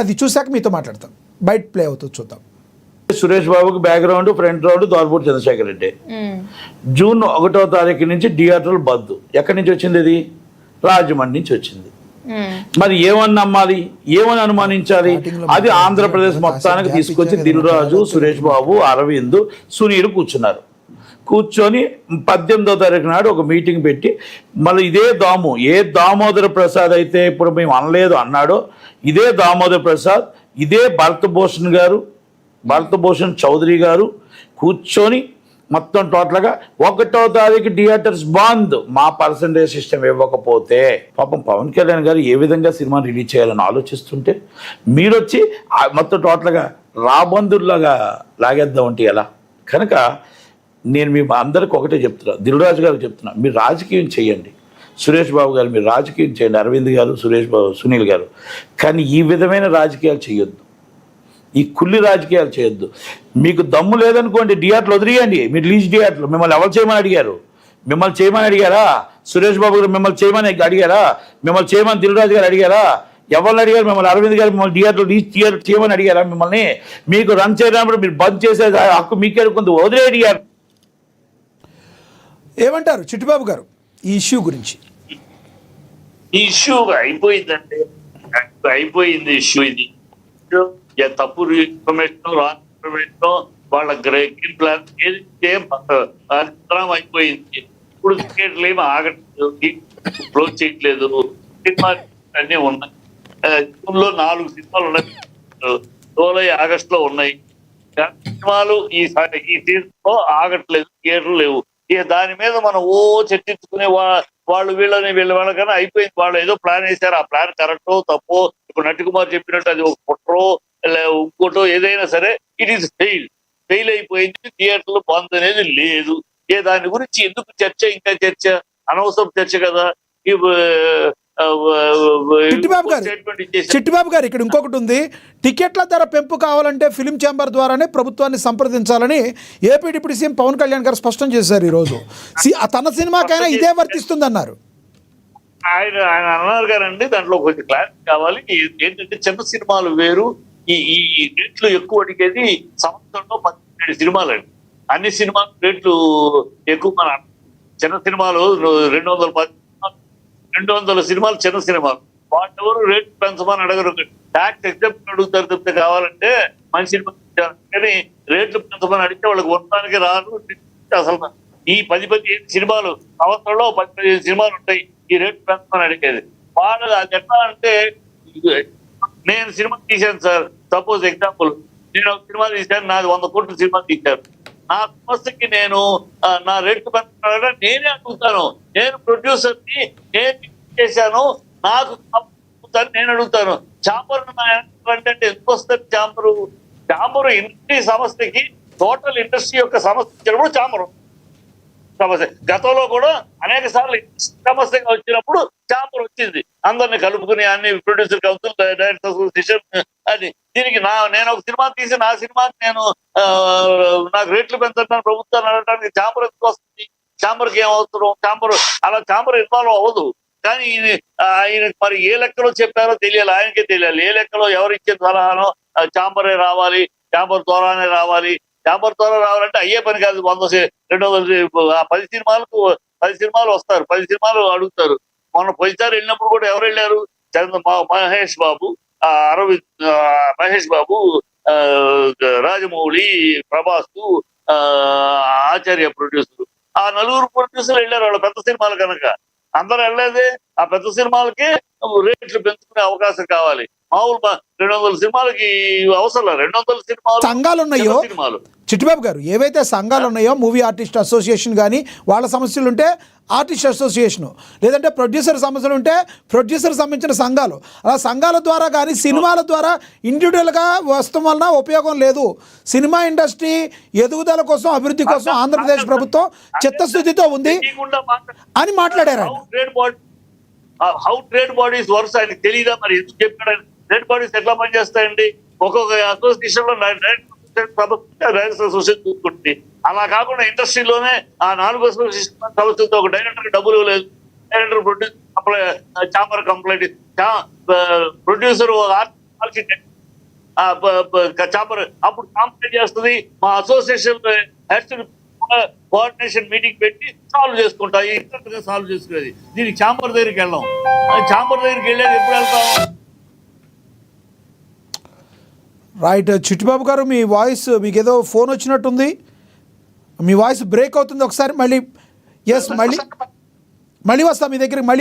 అది చూశాక మీతో మాట్లాడతాం. బయట ప్లే అవుతుంది, చూద్దాం. సురేష్ బాబుకి background front round Dorpudi Chandrasekhar Reddy. June 1వ తారీఖు నుంచి థియేటర్లు బద్దు. ఎక్కడి నుంచి వచ్చింది? అది రాజమండ్రి నుంచి వచ్చింది. మరి ఏమని నమ్మాలి, ఏమని అనుమానించాలి? అది ఆంధ్రప్రదేశ్ మొత్తానికి తీసుకొచ్చి దిల్ రాజు, సురేష్ బాబు, అరవింద్, సునీల్ కూర్చున్నారు. కూర్చొని 18వ తారీఖు నాడు ఒక మీటింగ్ పెట్టి మళ్ళీ ఇదే ఏ దామోదర ప్రసాద్ అయితే ఇప్పుడు మేము అనలేదు అన్నాడో, ఇదే దామోదర ప్రసాద్, ఇదే భరతభూషణ్ చౌదరి గారు కూర్చొని మొత్తం టోటల్గా 1వ తారీఖు థియేటర్స్ బంద్. మా పర్సంటేజ్ సిస్టమ్ ఇవ్వకపోతే పాపం పవన్ కళ్యాణ్ గారు ఏ విధంగా సినిమా రిలీజ్ చేయాలని ఆలోచిస్తుంటే మీరు వచ్చి మొత్తం టోటల్గా రాబందుల్లాగా లాగేద్దాం అంటే ఎలా? కనుక నేను మీ అందరికి ఒకటే చెప్తున్నా, దిల్ రాజు గారికి చెప్తున్నా, మీరు రాజకీయం చేయండి. సురేష్ బాబు గారు మీరు రాజకీయం చేయండి, అరవింద్ గారు, సురేష్ బాబు, సునీల్ గారు. కానీ ఈ విధమైన రాజకీయాలు చేయొద్దు, ఈ కుల్లి రాజకీయాలు చేయొద్దు. మీకు దమ్ము లేదనుకోండి, థియేటర్లు వదిలేయండి. మీరు లీజ్ థియేటర్లు మిమ్మల్ని ఎవరు చేయమని అడిగారు? మిమ్మల్ని చేయమని అడిగారా? సురేష్ బాబు గారు మిమ్మల్ని చేయమని అడిగారా? మిమ్మల్ని చేయమని దిల్ రాజు గారు అడిగారా? ఎవరిని అడిగారు? మిమ్మల్ని అరవింద్ గారు మిమ్మల్ని లీజ్ థియేటర్ చేయమని అడిగారా? మిమ్మల్ని మీకు రన్ చేయడానికి మీరు బంద్ చేసే హక్కు మీకే కొంత వదిలే అడిగారు. ఏమంటారు చిట్టిబాబు గారు ఈ ఇష్యూ గురించి? ఈ ఇష్యూ అయిపోయిందండి, అయిపోయింది ఇష్యూ. ఇది తప్పు ఇన్ఫర్మేషన్, రాంగ్ ఇన్ఫర్మేషన్, వాళ్ళ గ్రీన్ ప్లాన్ అయిపోయింది. ఇప్పుడు టికెట్లు ఏమి ఆగట్లేదు, క్లోజ్ చేయట్లేదు. అన్నీ ఉన్నాయి. జూన్లో 4 సినిమాలు ఉన్నాయి, జూలై ఆగస్టులో ఉన్నాయి. సినిమాలు ఈ సీజన్ లో ఆగట్లేదు, థియేటర్లు లేవు. ఇక దాని మీద మనం చర్చించుకునే వాళ్ళు వాళ్ళకన్నా అయిపోయింది. వాళ్ళు ఏదో ప్లాన్ వేశారు, ఆ ప్లాన్ కరెక్టో తప్పో, ఇప్పుడు నటికుమార్ చెప్పినట్టు అది ఒక కుట్రో ఇంకోటో ఏదైనా సరే ఇట్ ఈస్ ఫెయిల్ అయిపోయింది. థియేటర్లు బంద్ అనేది లేదు. దాని గురించి ఎందుకు చర్చ, ఇంకా చర్చ అనవసరం చర్చ కదా. చిట్టిబాబు గారు ఇక్కడ ఇంకొకటి ఉంది. టికెట్ల ధర పెంపు కావాలంటే ఫిలిం ఛాంబర్ ద్వారానే ప్రభుత్వాన్ని సంప్రదించాలని AP deputy CM Pawan Kalyan garu స్పష్టం చేశారు ఈరోజు. తన సినిమాకైనా ఇదే వర్తిస్తుంది అన్నారు. ఆయన అన్నారు గారండి, దాంట్లో కొంచెం క్లారిటీ కావాలి. ఏంటంటే చిన్న సినిమాలు వేరు, ఈ రేట్లు ఎక్కువ అడిగేది సంవత్సరంలో 17 సినిమాలు అండి. అన్ని సినిమాలు రేట్లు ఎక్కువ. మన చిన్న సినిమాలు 200 సినిమాలు చిన్న సినిమాలు, వాటెవరు రేట్ పెంచమని అడగరు. ట్యాక్స్ ఎగ్జామ్షన్ అడుగుతారు తప్పితే కావాలంటే మంచి సినిమా. కానీ రేట్లు పెంచమని అడిగితే వాళ్ళకి ఉండడానికి రారు. అసలు ఈ 10 సినిమాలు సంవత్సరంలో 15 సినిమాలు ఉంటాయి, ఈ రేట్ పెంచమని అడిగేది. వాళ్ళు అది ఎట్లా అంటే, నేను సినిమా తీశాను సార్, సపోజ్ ఎగ్జాంపుల్ నేను ఒక సినిమా తీశాను, నాది 100 కోట్ల సినిమా తీశాను. నా సమస్యకి నేను నా రేట్లు పెంచుతానంటే నేనే అడుగుతాను. నేను ప్రొడ్యూసర్ని, నేను చేశాను, నాకు నేను అడుగుతాను. ఛాంబర్ అంటే ఎందుకు వస్తుంది? ఛాంబరు ఇండస్ట్రీ సమస్యకి, టోటల్ ఇండస్ట్రీ యొక్క సమస్య వచ్చినప్పుడు ఛాంబరు సమస్య. గతంలో కూడా అనేక సార్లు సమస్యగా వచ్చినప్పుడు ఛాంబర్ వచ్చింది, అందరిని కలుపుకుని, అన్ని ప్రొడ్యూసర్ కౌన్సిల్, డైరెక్టర్ అసోసియేషన్ అని. దీనికి నేను ఒక సినిమా తీసి నా సినిమాకి నాకు రేట్లు పెంచడానికి ప్రభుత్వాన్ని అడగడానికి ఛాంబర్ ఎందుకు వస్తుంది? ఛాంబర్కి ఏం అవసరం? ఛాంబర్ ఇన్వాల్వ్ అవ్వదు. కానీ ఆయన మరి ఏ లెక్కలో చెప్పారో తెలియాలి, ఆయనకే తెలియాలి. ఏ లెక్కలో ఎవరు ఇచ్చే సలహానో ఛాంబరే రావాలి, ఛాంబర్ ద్వారానే రావాలి. ఛాంబర్ ద్వారా రావాలంటే అయ్యే పని కాదు. 100, 200, 10 సినిమాలు వస్తారు, 10 సినిమాలు అడుగుతారు. మొన్న పోయిసారి వెళ్ళినప్పుడు కూడా ఎవరు వెళ్ళారు? మహేష్ బాబు, రాజమౌళి, ప్రభాస్, ఆచార్య ప్రొడ్యూసర్, ఆ 4 ప్రొడ్యూసర్లు వెళ్ళారు వాళ్ళ పెద్ద సినిమాలు. కనుక అందరూ వెళ్ళలేదే. ఆ పెద్ద సినిమాలకి రేట్లు పెంచుకునే అవకాశం కావాలి. మామూలు 200 సినిమాలకి అవసరం. 200 సినిమాలు సంఘాలు ఉన్నాయో చిట్టిబాబు గారు, ఏవైతే సంఘాలు ఉన్నాయో, మూవీ ఆర్టిస్ట్ అసోసియేషన్ కానీ వాళ్ళ సమస్యలు ఉంటే ఆర్టిస్ట్ అసోసియేషను, లేదంటే ప్రొడ్యూసర్ సమస్యలు ఉంటే ప్రొడ్యూసర్ సంబంధించిన సంఘాలు, అలా సంఘాల ద్వారా కానీ సినిమాల ద్వారా ఇండివిజువల్గా వస్తాం వలన ఉపయోగం లేదు. సినిమా ఇండస్ట్రీ ఎదుగుదల కోసం, అభివృద్ధి కోసం ఆంధ్రప్రదేశ్ ప్రభుత్వం చిత్తశుద్ధితో ఉంది అని మాట్లాడారు. హౌ ట్రేడ్ బాడీస్ వర్క్స్ ఆయనకు తెలియదా? మరి ఎందుకు చెప్పాడు? ట్రేడ్ బాడీస్ ఎట్లా పనిచేస్తాయండి? ఒక్కొక్క అసోసియేషన్ లో డైరెక్టర్ అసోసియేషన్ చూసుకుంటుంది. అలా కాకుండా ఇండస్ట్రీలోనే ఆ 4 అసోసియేషన్ సంస్థతో ఒక డైరెక్టర్ డబ్బులు లేదు, director producer chamber complaint, producer chamber అప్పుడు కాంప్లైంట్ చేస్తుంది. మా అసోసియేషన్ హెడ్స్ కోఆర్డినేషన్ మీటింగ్ పెట్టి సాల్వ్ చేసుకుంటా. ఇంతగా సాల్వ్ చేసుకునేది. దీనికి చాంబర్ దగ్గరికి వెళ్ళాం. చాంబర్ దగ్గరికి వెళ్ళేది ఎప్పుడు వెళ్తాం? రైట్. చిట్టిబాబు గారు, మీ వాయిస్, మీకు ఏదో ఫోన్ వచ్చినట్టుంది, మీ వాయిస్ బ్రేక్ అవుతుంది. ఒకసారి మళ్ళీ మళ్ళీ వస్తా మీ దగ్గరికి. మళ్ళీ